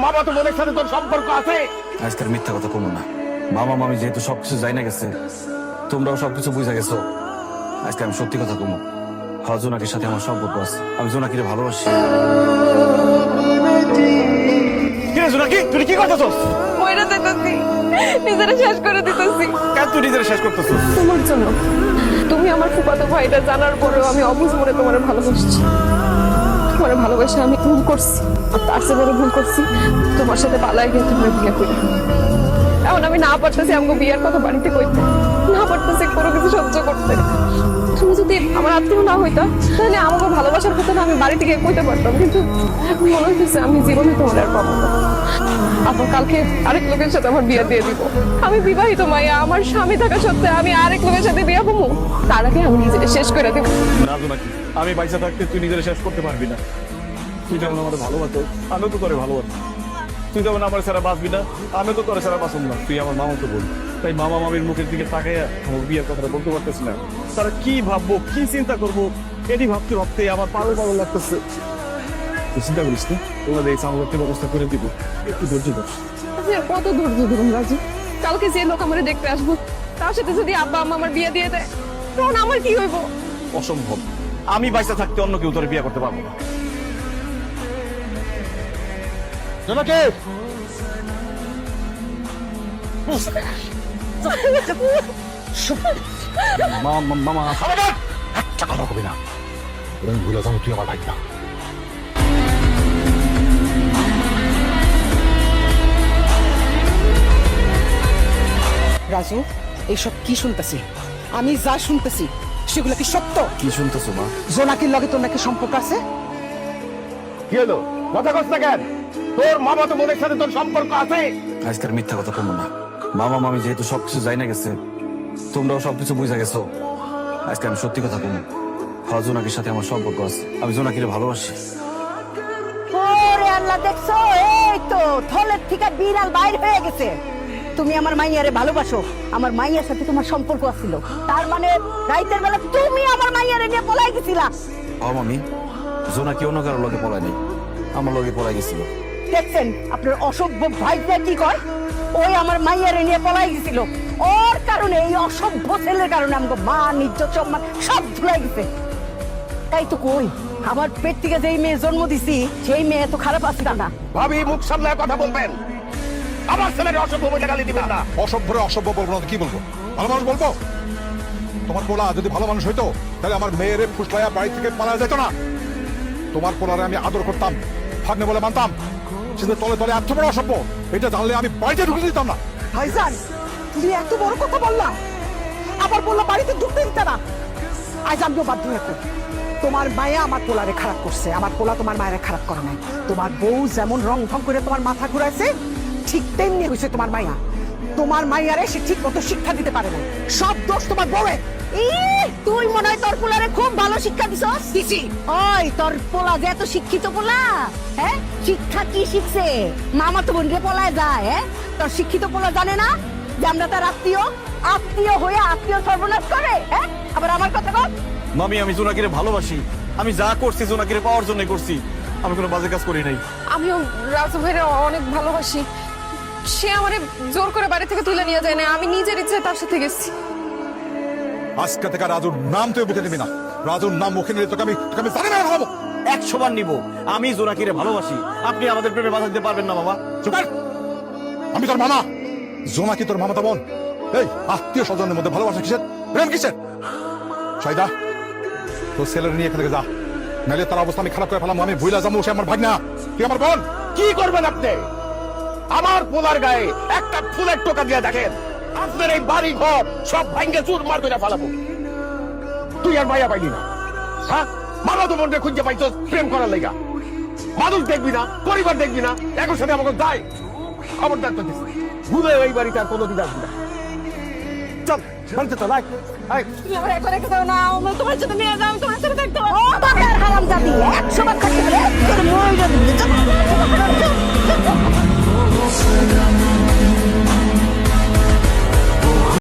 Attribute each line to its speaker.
Speaker 1: মামা তো বোনের সাথে তোর সম্পর্ক আছে।
Speaker 2: আজকের মিথ্যা কথা কমো না। মামা মামি যেহেতু সবকিছু যাই না গেছে, তোমরাও সবকিছু বুঝা গেছো। আজকে আমি সত্যি কথা কমো। হ্যাঁ, জোনাকির সাথে আমার সম্পর্ক আছে। আমি জোনাকিরে ভালোবাসি।
Speaker 1: জোনাকি, তুই কি করতেছস?
Speaker 3: মইরা যাইতাছি, নিজেরা শেষ করে দিতেছি।
Speaker 1: কেন তুই নিজের শেষ করতেছস?
Speaker 3: তোমার জন্য। তুমি আমার ফুফাতো ভাইটা জানার পরেও আমি অবুঝ মনে তোমার ভালোবাসছি। তোমার ভালোবাসা আমি ভুল করছি, আর তার চেয়ে বড় ভুল করছি তোমার সাথে পালায় গিয়ে তোমার বিয়ে করে। এখন আমি না পারতেছি আমাকে বিয়ের কথা বাড়িতে কইতে, না পারতেছি কোনো কিছু সহ্য করতে। তুমি যদি আমার আত্মীয় না হইতা তাহলে আমাকে ভালোবাসার কথা না আমি বাড়ি থেকে কইতে পারতাম, কিন্তু এখন মনে হইতেছে আমি জীবনে তোমার আর পাবো না। আবার কালকে আরেক লোকের সাথে আমার বিয়ে দিয়ে দিব। আমি বিবাহিত মাইয়া, আমার স্বামী থাকা সত্ত্বে আমি আরেক লোকের সাথে বিয়ে হবো, তার আগে আমি নিজেকে শেষ করে দেবো।
Speaker 1: না জোনাকি, আমি বাইসা থাকতে তুই নিজের শেষ করতে পারবি না। তুই যেমন আমার ভালোবাসো, আমিও তো তোরে ভালোবাসি। তুই যেমন আমার ছাড়া বাঁচবি না, আমিও তো তোর ছাড়া বাঁচব না। তুই আমার মামা তো বল, তাই মামা মামির মুখের দিকে তাকাই আমার বিয়ের কথাটা বলতে পারতেছি না। তারা কি ভাববো, কি চিন্তা করবো, এটি ভাবতে ভাবতে আমার পাগল পাগল লাগতেছে। তুই চিন্তা করিস না, তোমাদের এই সামগ্রিক ব্যবস্থা করে দিব, একটু ধৈর্য ধর।
Speaker 3: আচ্ছা, কত ধৈর্য ধরুন রাজু? কালকে যে লোক আমার দেখতে আসবো তার সাথে যদি আব্বা আম্মা আমার বিয়ে দিয়ে দেয় তখন আমার কি হইব?
Speaker 1: অসম্ভব, আমি বাইসা থাকতে অন্য কেউ তোরে বিয়ে করতে পারবো না। জোনাকি,
Speaker 2: মামা
Speaker 4: একটা কথা কবি না, আমি ভুলে যাবো তুই আমার ভাই না।
Speaker 5: রাজু, এইসব কি শুনতেছি? আমি যা শুনতেছি সেগুলো কি সত্য?
Speaker 2: কি শুনতেছো মা?
Speaker 5: জোনাকির লগে তোর নাকি সম্পর্ক আছে?
Speaker 1: কি হলো? কথা কস না কেন? তোর মামা তো বোনের সাথে তোর সম্পর্ক আছে।
Speaker 2: আজকের মিথ্যা কথা কমো না। মামা মামি যেহেতু সবকিছু যাই না গেছে, তোমরাও সবকিছু বুঝা গেছো। আজকে আমি সত্যি কথা কমো। হ্যাঁ, জোনাকির সাথে আমার সম্পর্ক আছে। আমি জোনাকিরে ভালোবাসি।
Speaker 6: ওরে আল্লাহ, দেখছো? এই তো থলের থেকে বিড়াল বাইরে হয়ে গেছে। তুমি আমার মাইয়ারে ভালোবাসো, আমার মাইয়ার সাথে তোমার সম্পর্ক আছিল, তার মানে রাইতের বেলা তুমি আমার মাইয়ারে নিয়ে পলাই গেছিলা।
Speaker 2: হ্যাঁ মামি, জোনাকি অন্য কারোর লগে পলায় নাই, আমার লগে পলাই গেছিল।
Speaker 6: দেখছেন আপনার অসভ্য ভাইটা কি কয়? ওই আমার মাইয়ারে নিয়ে পলাই গেছিল। ওর কারণে, এই অসভ্য ছেলের কারণে আমাকে মান ইজ্জত সম্মান সব ধুলাই গেছে। তাই তো কই, আমার পেট থেকে যেই মেয়ে জন্ম দিছি সেই মেয়ে তো খারাপ আছে না।
Speaker 1: ভাবি, মুখ সামলায় কথা বলবেন। আমার ছেলের অসভ্য বলে গালি দিবেন না।
Speaker 4: অসভ্যরে অসভ্য বলবো না তো কি বলবো? ভালো মানুষ বলবো? তোমার পোলা যদি ভালো মানুষ হইতো তাহলে আমার মেয়েরে ফুসলাইয়া বাড়ি থেকে পালা যেত না। তোমার পোলারে আমি আদর করতাম, ভাগ্নে বলে মানতাম। কিন্তু তলে তলে এত বড় অসভ্য, এটা জানলে আমি বাড়িতে ঢুকে দিতাম না।
Speaker 5: ভাইজান, তুমি এত বড় কথা বললা, আবার বললা বাড়িতে ঢুকতে দিতে না। আজ আমিও বাধ্য হয়ে করি। তোমার মায়া আমার পোলারে খারাপ করছে, আমার পোলা তোমার মায়ের খারাপ করে নাই। তোমার বউ যেমন রং ঢং করে তোমার মাথা ঘুরাইছে, ঠিক তেমনি হয়েছে তোমার মাইয়া। তোমার মাইয়ারে সে ঠিক মতো শিক্ষা দিতে পারে না। সব দোষ তোমার বউয়ের।
Speaker 6: তুই মনে হয় তোর পোলারে খুব ভালো শিক্ষা দিছস।
Speaker 5: দিছি।
Speaker 6: ওই তোর পোলা যে এত শিক্ষিত পোলা, হ্যাঁ শিক্ষা কি শিখছে? মামা তো বোনকে পোলায় যায়। হ্যাঁ, তোর শিক্ষিত পোলা জানে না যে আমরা তার আত্মীয়, আত্মীয় হয়ে আত্মীয় সর্বনাশ করে। হ্যাঁ, আবার আমার কথা কর।
Speaker 1: মামি, আমি জোনাকিরে ভালোবাসি। আমি যা করছি জোনাকিরে পাওয়ার জন্যই করছি, আমি কোনো বাজে কাজ করি নাই।
Speaker 3: আমিও রাজু ভাইরে অনেক ভালোবাসি। সে আমারে জোর করে বাড়ি থেকে তুলে নিয়ে যায় না, আমি নিজের ইচ্ছে তার সাথে গেছি।
Speaker 4: আজকে থেকে রাজুর নাম তুই মুখে নিবি না। রাজুর নাম মুখে নিলে তোকে আমি জানি না হবো।
Speaker 1: 100 বার নিব। আমি জোনাকিরে ভালোবাসি, আপনি আমাদের প্রেমে বাধা দিতে পারবেন না মামা।
Speaker 4: চুপ কর। আমি তোর মামা, জোনাকি তোর মামাতা বোন। এই আত্মীয় স্বজনের মধ্যে ভালোবাসা কিসের, প্রেম কিসের? সাইদা, তোর ছেলের নিয়ে এখান থেকে যা, নাহলে তার অবস্থা আমি খারাপ করে ফেলাম। আমি ভুলে যাবো, সে আমার ভাগনা, তুই আমার বোন।
Speaker 1: কি করবেন আপনি? আমার পোলার গায়ে একটা ফুলের টোকা দিয়ে দেখেন, আপনার এই বাড়ি ঘর সব ভাঙ্গে চুরমার করে ফেলাবো। তুই আর মাইয়া পাইলি না? হ্যাঁ, মামা তো মনটা খুঁজে পাইতো প্রেম করার লাইগা। মানুষ দেখবি না, পরিবার দেখবি না, একর সাথে আমাকে দায়। খবরদার তো দিস, ভুলে এই বাড়িতে আর কোনোদিন আসবি না। চল বাড়িতে চল, আয় আয়।
Speaker 3: তুমি আমার একবার রেখে দাও না, আমরা তোমার সাথে নিয়ে যাও, তোমার সাথে থাকতে পারবো।
Speaker 6: ও বাবার হারামজাদি, 100 বার থাকতে পারে তোর মইরা দিবি। চল, চল, চল, চল।